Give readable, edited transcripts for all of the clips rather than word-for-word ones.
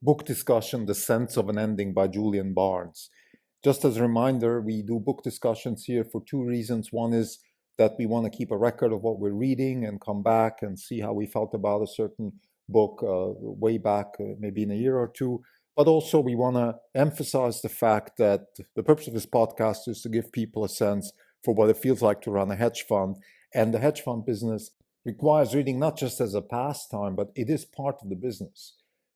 book discussion, The Sense of an Ending by Julian Barnes. Just as a reminder, we do book discussions here for two reasons. One is that we want to keep a record of what we're reading and come back and see how we felt about a certain book way back, maybe in a year or two. But also we want to emphasize the fact that the purpose of this podcast is to give people a sense for what it feels like to run a hedge fund. And the hedge fund business requires reading not just as a pastime, but it is part of the business.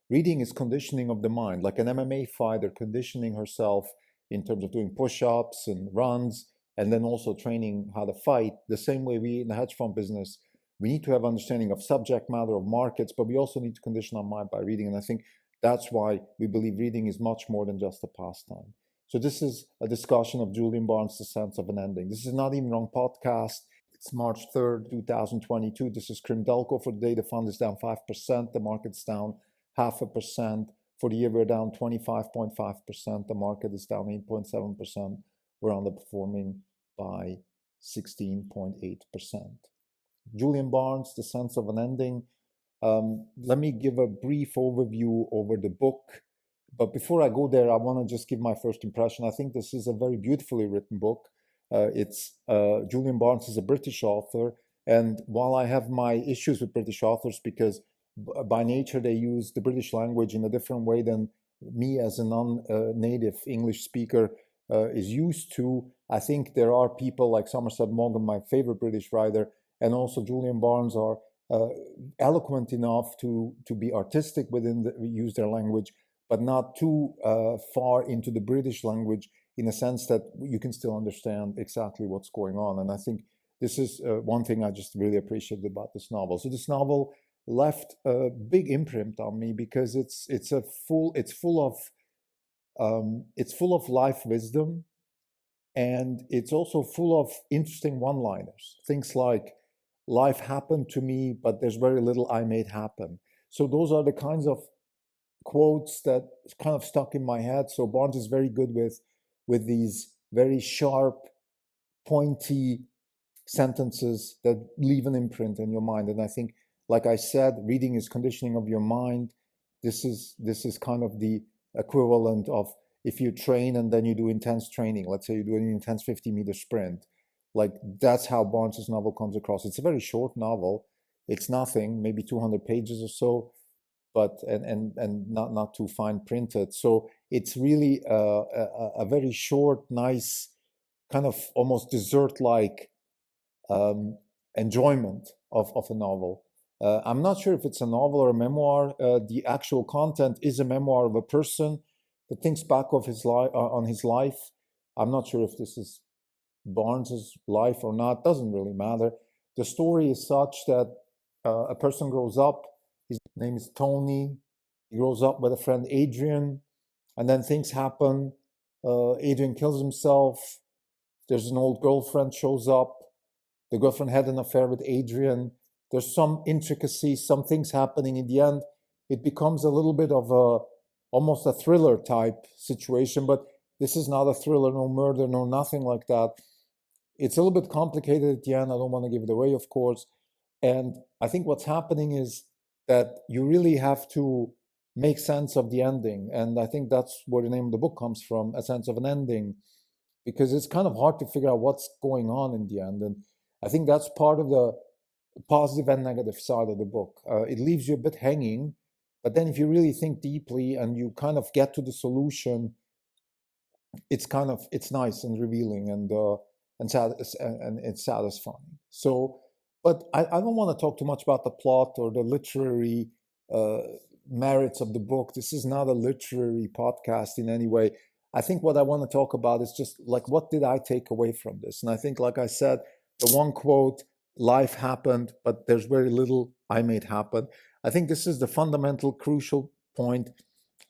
Reading is conditioning of the mind, like an MMA fighter conditioning herself in terms of doing push-ups and runs, and then also training how to fight. The same way we in the hedge fund business, we need to have understanding of subject matter of markets, but we also need to condition our mind by reading. And I think that's why we believe reading is much more than just a pastime. So this is a discussion of Julian Barnes' The Sense of an Ending. This is not even wrong podcast. It's March 3rd, 2022. This is Crimdelco for the day. The fund is down 5%. The market's down 0.5%. For the year, we're down 25.5%. The market is down 8.7%. We're underperforming by 16.8%. Julian Barnes, The Sense of an Ending. Let me give a brief overview over the book. But before I go there, I want to just give my first impression. I think this is a very beautifully written book. Julian Barnes is a British author. And while I have my issues with British authors because by nature they use the British language in a different way than me as a non-native English speaker is used to, I think there are people like Somerset Maugham, my favorite British writer, and also Julian Barnes are eloquent enough to be artistic within use their language, but not too far into the British language in a sense that you can still understand exactly what's going on. And I think this is one thing I just really appreciate about this novel. So this novel left a big imprint on me because it's full of life wisdom, and it's also full of interesting one-liners. Things like, life happened to me, but there's very little I made happen. So those are the kinds of quotes that kind of stuck in my head. So Barnes is very good with these very sharp, pointy sentences that leave an imprint in your mind. And I think, like I said, reading is conditioning of your mind. This is kind of the equivalent of if you train and then you do intense training. Let's say you do an intense 50-meter sprint. Like that's how Barnes's novel comes across. It's a very short novel. It's nothing, maybe 200 pages or so, but and not too fine printed. So it's really a very short, nice, kind of almost dessert-like enjoyment of a novel. I'm not sure if it's a novel or a memoir. The actual content is a memoir of a person that thinks back of his on his life. I'm not sure if this is Barnes's life or not. Doesn't really matter. The story is such that a person grows up. His name is Tony. He grows up with a friend Adrian, and then things happen. Adrian kills himself. There's an old girlfriend shows up. The girlfriend had an affair with Adrian. There's some intricacies, some things happening. In the end, it becomes a little bit of almost a thriller type situation, but this is not a thriller, no murder, no nothing like that. It's a little bit complicated at the end. I don't want to give it away, of course. And I think what's happening is that you really have to make sense of the ending. And I think that's where the name of the book comes from, A Sense of an Ending, because it's kind of hard to figure out what's going on in the end. And I think that's part of the positive and negative side of the book. It leaves you a bit hanging, but then if you really think deeply and you kind of get to the solution, it's nice and revealing and it's satisfying. So, but I don't want to talk too much about the plot or the literary merits of the book. This is not a literary podcast in any way. I think what I want to talk about is just like, what did I take away from this? And I think, like I said, the one quote, life happened, but there's very little I made happen. I think this is the fundamental, crucial point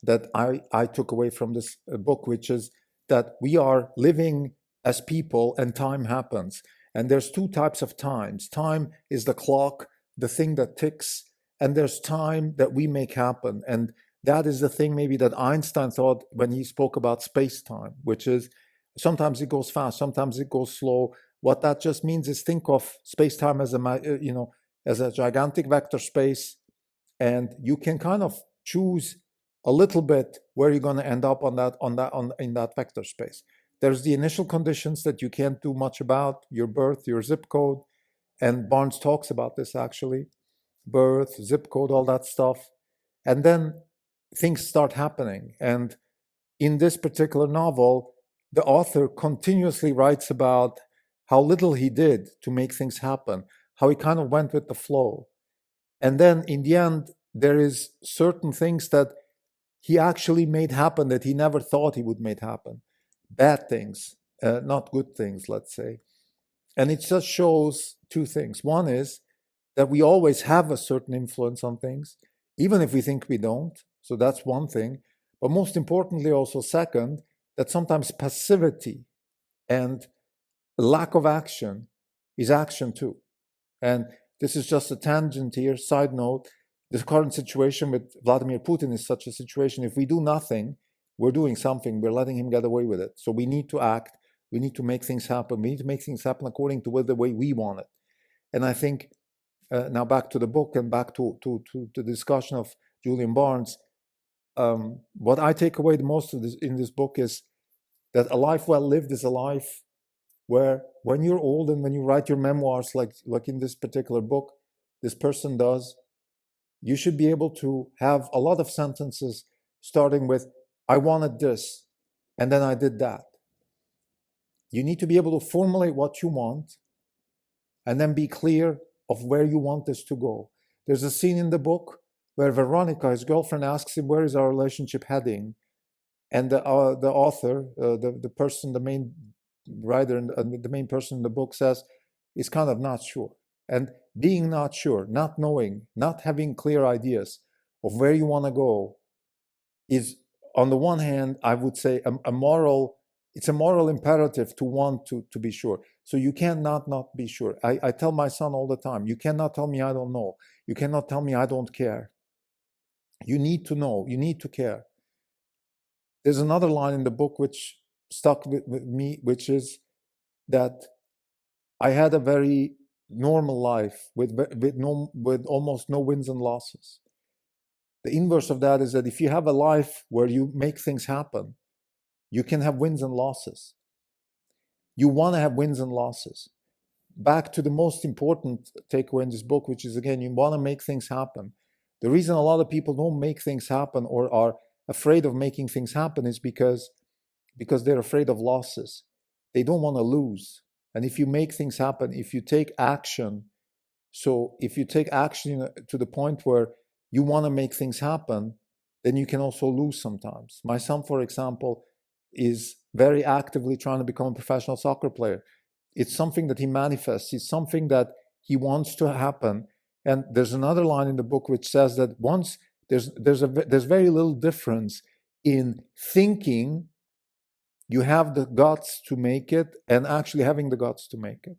that I took away from this book, which is that we are living as people and time happens. And there's two types of times. Time is the clock, the thing that ticks, and there's time that we make happen. And that is the thing maybe that Einstein thought when he spoke about space-time, which is sometimes it goes fast, sometimes it goes slow. What that just means is think of space-time as a gigantic vector space, and you can kind of choose a little bit where you're going to end up in that vector space. There's the initial conditions that you can't do much about, your birth, your zip code, and Barnes talks about this actually, birth, zip code, all that stuff. And then things start happening. And in this particular novel, the author continuously writes about how little he did to make things happen, how he kind of went with the flow. And then in the end, there is certain things that he actually made happen that he never thought he would make happen. Bad things, not good things, let's say. And it just shows two things. One is that we always have a certain influence on things, even if we think we don't. So that's one thing. But most importantly, also, second, that sometimes passivity and lack of action is action too. And this is just a tangent here, side note. The current situation with Vladimir Putin is such a situation. If we do nothing, we're doing something. We're letting him get away with it. So we need to act. We need to make things happen. We need to make things happen according to the way we want it. And I think, now back to the book and back to the discussion of Julian Barnes, what I take away the most of in this book is that a life well lived is a life where when you're old and when you write your memoirs, like in this particular book, this person does, you should be able to have a lot of sentences starting with, I wanted this, and then I did that. You need to be able to formulate what you want and then be clear of where you want this to go. There's a scene in the book where Veronica, his girlfriend, asks him, where is our relationship heading? And the author, the person, the main writer, and the main person in the book says, is kind of not sure. And being not sure, not knowing, not having clear ideas of where you want to go is, on the one hand, I would say it's a moral imperative to want to be sure. So you cannot not be sure. I tell my son all the time, you cannot tell me I don't know. You cannot tell me I don't care. You need to know. You need to care. There's another line in the book which stuck with me, which is that I had a very normal life with almost no wins and losses. The inverse of that is that if you have a life where you make things happen, you can have wins and losses. You want to have wins and losses. Back to the most important takeaway in this book, which is, again, you want to make things happen. The reason a lot of people don't make things happen or are afraid of making things happen is because they're afraid of losses. They don't want to lose. And if you make things happen, if you take action, so if you take action to the point where you want to make things happen, then you can also lose sometimes. My son, for example, is very actively trying to become a professional soccer player. It's something that he manifests. It's something that he wants to happen. And there's another line in the book which says that once there's very little difference in thinking you have the guts to make it and actually having the guts to make it.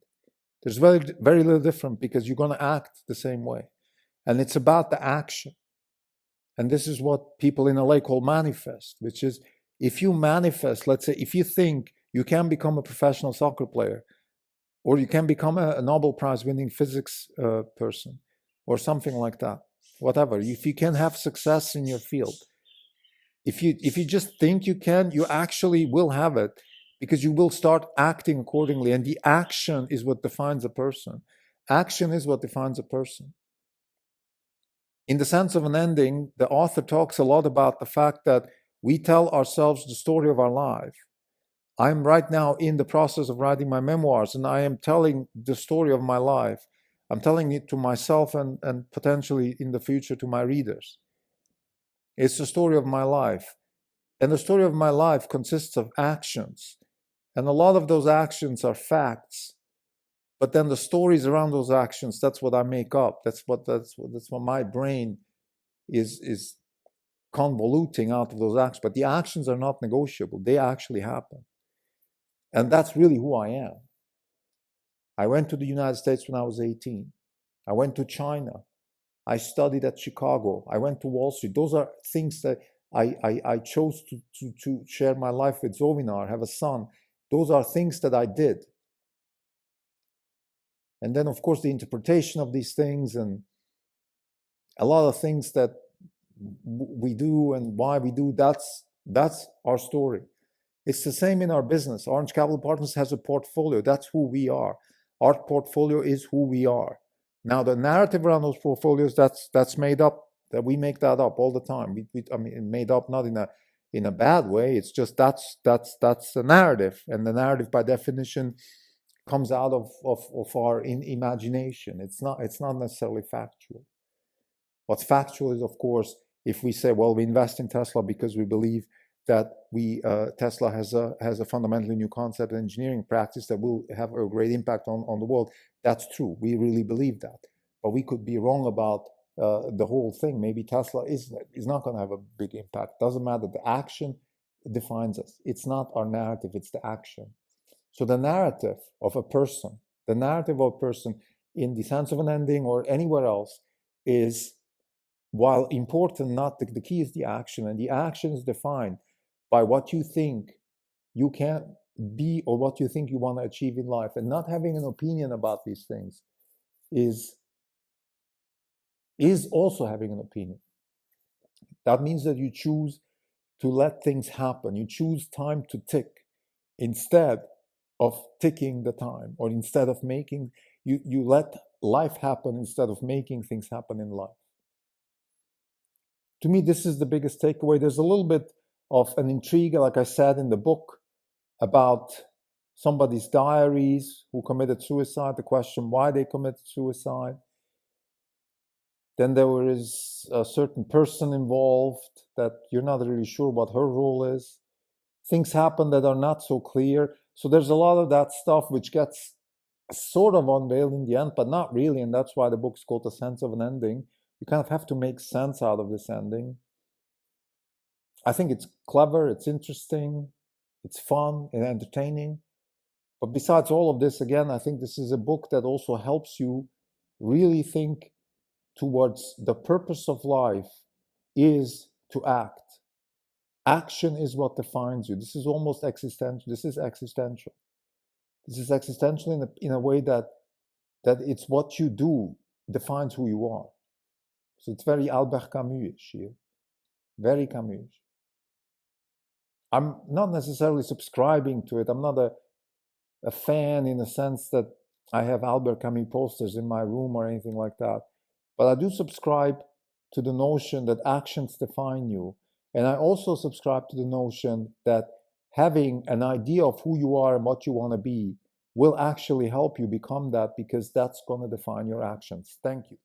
There's very, very little different because you're going to act the same way. And it's about the action. And this is what people in LA call manifest, which is if you manifest, let's say, if you think you can become a professional soccer player, or you can become a Nobel Prize winning physics person, or something like that, whatever. If you can have success in your field, if you just think you can, you actually will have it because you will start acting accordingly. And the action is what defines a person. Action is what defines a person. In the sense of an ending, the author talks a lot about the fact that we tell ourselves the story of our life. I'm right now in the process of writing my memoirs, and I am telling the story of my life. I'm telling it to myself and potentially in the future to my readers. It's the story of my life. And the story of my life consists of actions. And a lot of those actions are facts. But then the stories around those actions, that's what I make up. That's what my brain is convoluting out of those actions. But the actions are not negotiable. They actually happen. And that's really who I am. I went to the United States when I was 18. I went to China. I studied at Chicago. I went to Wall Street. Those are things that I chose to share my life with Zovinar, have a son. Those are things that I did. And then, of course, the interpretation of these things and a lot of things that we do and why we do, that's our story. It's the same in our business. Orange Capital Partners has a portfolio. That's who we are. Our portfolio is who we are. Now, the narrative around those portfolios, that's made up. That we make that up all the time. I mean, made up not in a bad way. It's just that's the narrative, and the narrative, by definition, comes out of our imagination. It's not necessarily factual. What's factual is, of course, if we say, well, we invest in Tesla because we believe that Tesla has a fundamentally new concept and engineering practice that will have a great impact on the world. That's true. We really believe that. But we could be wrong about the whole thing. Maybe Tesla is not going to have a big impact. Doesn't matter. The action defines us. It's not our narrative. It's the action. So the narrative of a person, in the sense of an ending or anywhere else, is, while important, not the key is the action. And the action is defined by what you think you can be or what you think you want to achieve in life. And not having an opinion about these things is also having an opinion. That means that you choose to let things happen. You choose time to tick instead of ticking the time, or instead of making, you let life happen instead of making things happen in life. To me, this is the biggest takeaway. There's a little bit of an intrigue, like I said in the book, about somebody's diaries who committed suicide, the question why they committed suicide. Then there is a certain person involved that you're not really sure what her role is. Things happen that are not so clear. So there's a lot of that stuff which gets sort of unveiled in the end, but not really. And that's why the book's called The Sense of an Ending. You kind of have to make sense out of this ending. I think it's clever, it's interesting, it's fun and entertaining. But besides all of this, again, I think this is a book that also helps you really think towards the purpose of life is to act. Action is what defines you. This is almost existential. This is existential. This is existential in a way that it's what you do defines who you are. So it's very Albert Camus-ish here. Very Camus. I'm not necessarily subscribing to it. I'm not a fan in the sense that I have Albert Camus posters in my room or anything like that. But I do subscribe to the notion that actions define you. And I also subscribe to the notion that having an idea of who you are and what you want to be will actually help you become that, because that's going to define your actions. Thank you.